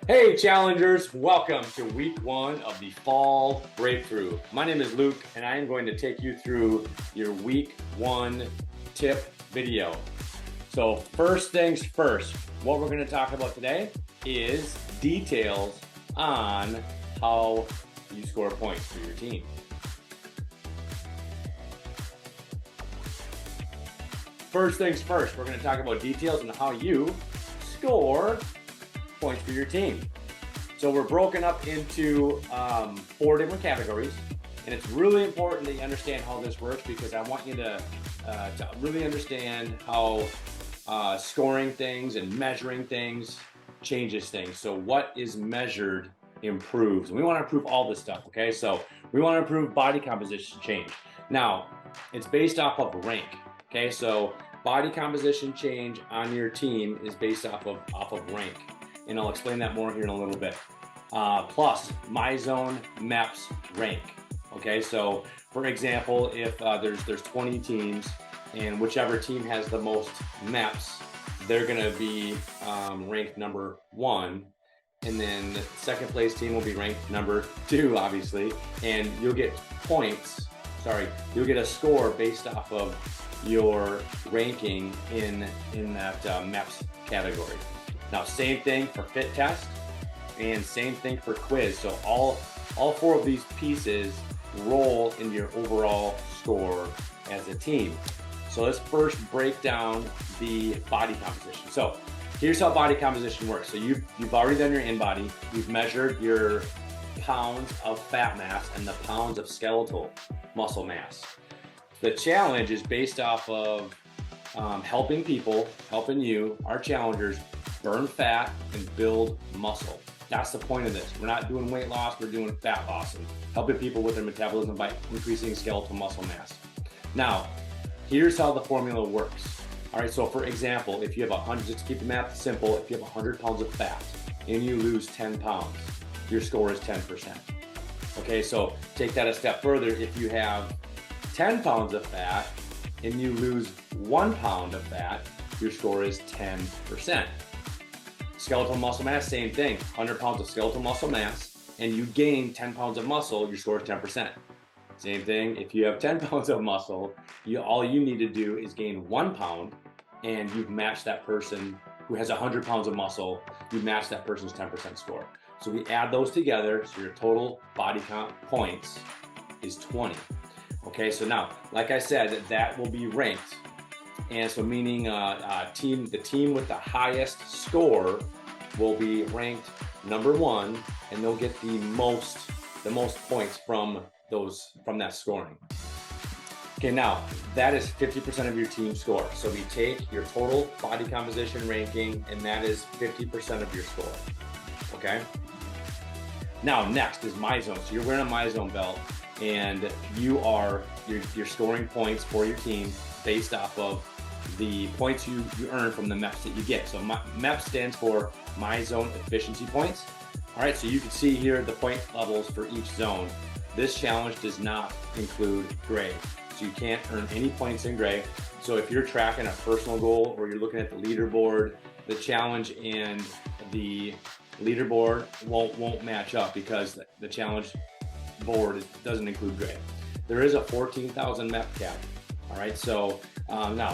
Hey challengers, welcome to week one of the fall breakthrough. My name is Luke and I am going to take you through your week one tip video. So first things first, what we're going to talk about today is details on how you score points for your team. First things first, we're going to talk about details on how you score points for your team. So we're broken up into 4 different categories, and it's really important that you understand how this works because I want you to really understand how scoring things and measuring things changes things. So what is measured improves. And we want to improve all this stuff, okay? So we want to improve body composition change. Now, it's based off of rank, okay? So body composition change on your team is based off of rank. And I'll explain that more here in a little bit. Plus MyZone MEPS rank. Okay, so for example, if there's 20 teams and whichever team has the most MEPS, they're gonna be ranked number 1, and then the second place team will be ranked number 2, obviously, and you'll get you'll get a score based off of your ranking in that MEPS category. Now, same thing for fit test and same thing for quiz. So all 4 of these pieces roll into your overall score as a team. So let's first break down the body composition. So here's how body composition works. So you've already done your in-body. You've measured your pounds of fat mass and the pounds of skeletal muscle mass. The challenge is based off of helping you, our challengers, burn fat and build muscle. That's the point of this. We're not doing weight loss, we're doing fat loss and helping people with their metabolism by increasing skeletal muscle mass. Now, here's how the formula works. All right, so for example, if you have 100, just to keep the math simple, if you have 100 pounds of fat and you lose 10 pounds, your score is 10%. Okay, so take that a step further. If you have 10 pounds of fat and you lose 1 pound of fat, your score is 10%. Skeletal muscle mass, same thing. 100 pounds of skeletal muscle mass and you gain 10 pounds of muscle, your score is 10%. Same thing, if you have 10 pounds of muscle, all you need to do is gain 1 pound and you've matched that person who has 100 pounds of muscle, you match that person's 10% score. So we add those together, so your total body count points is 20. Okay, so now, like I said, that will be ranked. And so meaning the team with the highest score will be ranked number 1 and they'll get the most points from that scoring. Okay, now that is 50% of your team score. So we take your total body composition ranking and that is 50% of your score. Okay? Now next is MyZone. So you're wearing a MyZone belt and you're scoring points for your team based off of the points you earn from the MEPS that you get. So MEPS stands for MyZone Efficiency Points. All right, so you can see here the point levels for each zone. This challenge does not include gray, so you can't earn any points in gray. So if you're tracking a personal goal or you're looking at the leaderboard, the challenge and the leaderboard won't match up because the challenge board doesn't include gray. There is a 14,000 MEP cap. All right, so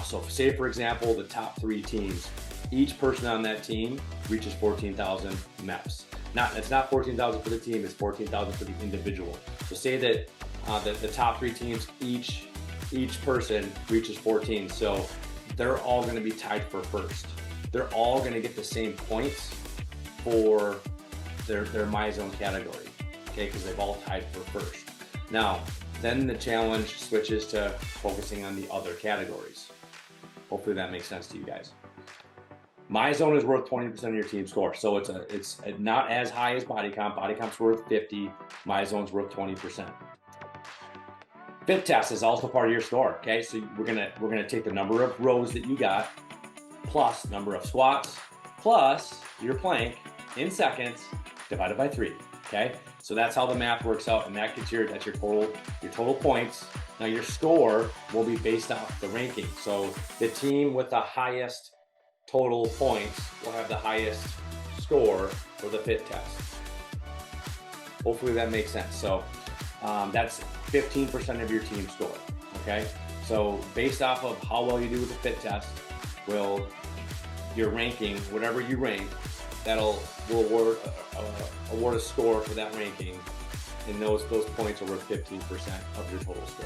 so say for example, the top 3 teams, each person on that team reaches 14,000 MEPS. It's not 14,000 for the team, it's 14,000 for the individual. So say that the top 3 teams, each person reaches 14, so they're all going to be tied for first. They're all going to get the same points for their MyZone category, okay, because they've all tied for first. Now, then the challenge switches to focusing on the other categories. Hopefully that makes sense to you guys. MyZone is worth 20% of your team score. So it's not as high as body comp. Body comp's worth 50, MyZone's worth 20%. Fit test is also part of your score, okay? So we're gonna take the number of rows that you got, plus number of squats, plus your plank in seconds, divided by 3, okay? So that's how the math works out, and that's your total points. Now your score will be based off the ranking. So the team with the highest total points will have the highest score for the fit test. Hopefully that makes sense. So that's 15% of your team score, okay? So based off of how well you do with the fit test, your ranking, whatever you rank, will award a score for that ranking, and those points are worth 15% of your total score.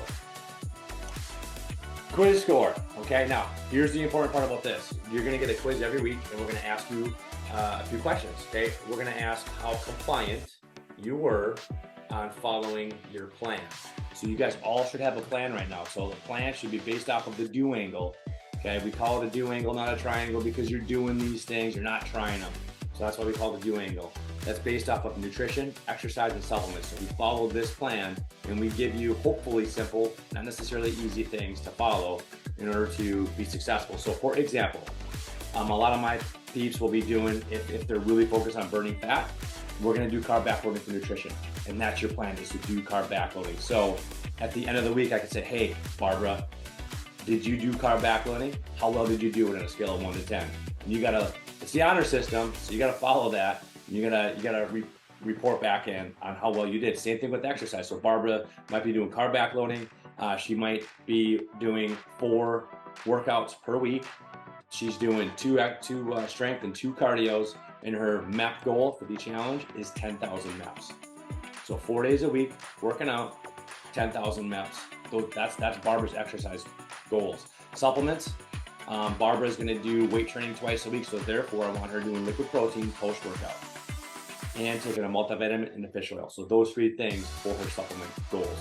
Quiz score, okay? Now, here's the important part about this. You're gonna get a quiz every week, and we're gonna ask you a few questions, okay? We're gonna ask how compliant you were on following your plan. So you guys all should have a plan right now. So the plan should be based off of the do angle, okay? We call it a do angle, not a triangle, because you're doing these things, you're not trying them. So that's why we call it the do angle. That's based off of nutrition, exercise, and supplements. So we follow this plan, and we give you hopefully simple, not necessarily easy things to follow in order to be successful. So for example, a lot of my peeps will be doing, if they're really focused on burning fat, we're gonna do carb backloading for nutrition. And that's your plan, is to do carb backloading. So at the end of the week, I could say, hey, Barbara, did you do carb backloading? How well did you do it on a scale of 1 to 10? And it's the honor system, so you gotta follow that. You gotta report back in on how well you did. Same thing with exercise. So Barbara might be doing carb backloading. She might be doing 4 workouts per week. She's doing 2 strength and 2 cardios, and her MEP goal for the challenge is 10,000 MEPs. So 4 days a week, working out, 10,000 MEPs. So that's Barbara's exercise goals. Supplements, Barbara's gonna do weight training twice a week, so therefore I want her doing liquid protein post-workout and taking a multivitamin and a fish oil. So those 3 things for her supplement goals.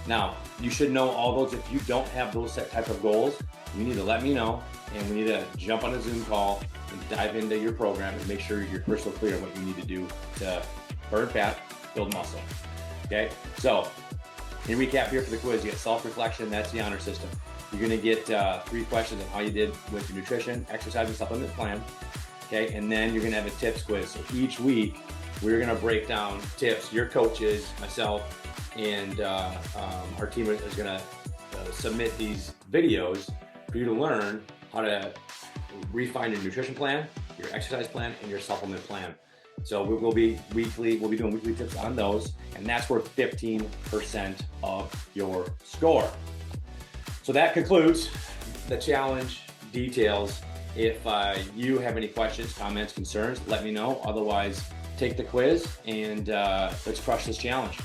Now, you should know all those. If you don't have those set type of goals, you need to let me know, and we need to jump on a Zoom call and dive into your program and make sure you're crystal clear on what you need to do to burn fat, build muscle, okay? So, in recap here for the quiz, you get self-reflection, that's the honor system. You're gonna get 3 questions on how you did with your nutrition, exercise, and supplement plan, okay? And then you're gonna have a tips quiz. So each week, we're gonna break down tips. Your coaches, myself, and our team is gonna submit these videos for you to learn how to refine your nutrition plan, your exercise plan, and your supplement plan. So we'll be doing weekly tips on those, and that's worth 15% of your score. So that concludes the challenge details. If you have any questions, comments, concerns, let me know. Otherwise, take the quiz and let's crush this challenge.